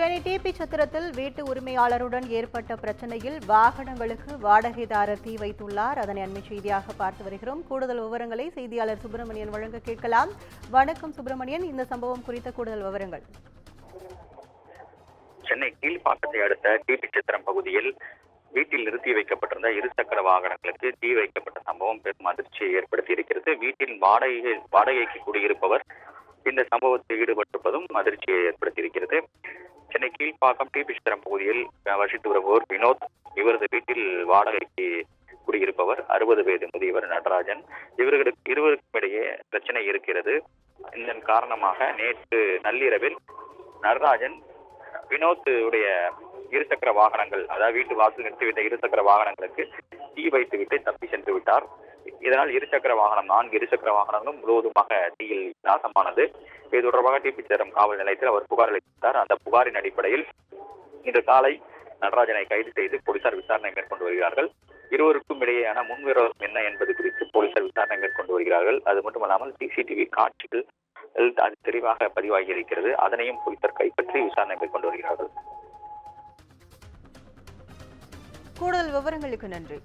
Chennai DP சத்திரத்தில் வீட்டு உரிமையாளருடன் ஏற்பட்ட பிரச்சனையில் வாகனங்களுக்கு வாடகைதாரர் தீ வைத்துள்ளார். அதனை அண்மை செய்தியாக பார்த்து வருகிறோம். கூடுதல் விவரங்களை செய்தியாளர் சுப்பிரமணியன் வழங்க கேட்கலாம். வணக்கம் சுப்பிரமணியன், இந்த சம்பவம் குறித்த கூடுதல் விவரங்கள். சென்னை கீழ்ப்பாக்கத்தை அடுத்த டிபி சத்திரம் பகுதியில் வீட்டில் நிறுத்தி வைக்கப்பட்டிருந்த இருசக்கர வாகனங்களுக்கு தீ வைக்கப்பட்ட சம்பவம் பெரும் அதிர்ச்சியை ஏற்படுத்தி இருக்கிறது. வீட்டில் வாடகைக்கு குடியிருப்பவர் இந்த சம்பவத்தில் ஈடுபட்டிருப்பதும் அதிர்ச்சியை ஏற்படுத்தியிருக்கிறது. சென்னை கீழ்ப்பாக்கம் டிபி சத்திரம் பகுதியில் வசித்து வருபவர் வினோத். இவரது வீட்டில் வாடகைக்கு குடியிருப்பவர் 60 வயது முதியவர் நடராஜன். இருவருக்கும் இடையே பிரச்சனை இருக்கிறது. இதன் காரணமாக நேற்று நள்ளிரவில் நடராஜன் வினோத் உடைய இருசக்கர வாகனங்கள், அதாவது வீட்டு வாசல் நிறுத்திவிட்ட இருசக்கர வாகனங்களுக்கு தீ வைத்துவிட்டு தப்பி சென்று விட்டார். இதனால் 4 இருசக்கர வாகனங்களும் முழுவதுமாக தீயில் நாசமானது. இது தொடர்பாக டிபி சத்திரம் காவல் நிலையத்தில் அவர் புகார் அளித்தார். அந்த புகாரின் அடிப்படையில் இன்று காலை நடராஜனை கைது செய்து போலீசார் விசாரணை மேற்கொண்டு வருகிறார்கள். இருவருக்கும் இடையேயான முன்விரோதம் என்ன என்பது குறித்து போலீசார் விசாரணை மேற்கொண்டு வருகிறார்கள். அது மட்டுமல்லாமல் சிசிடிவி காட்சிகள் அது தெளிவாக பதிவாகி இருக்கிறது. அதனையும் போலீசார் கைப்பற்றி விசாரணை மேற்கொண்டு வருகிறார்கள். கூடுதல் விவரங்களுக்கு நன்றி.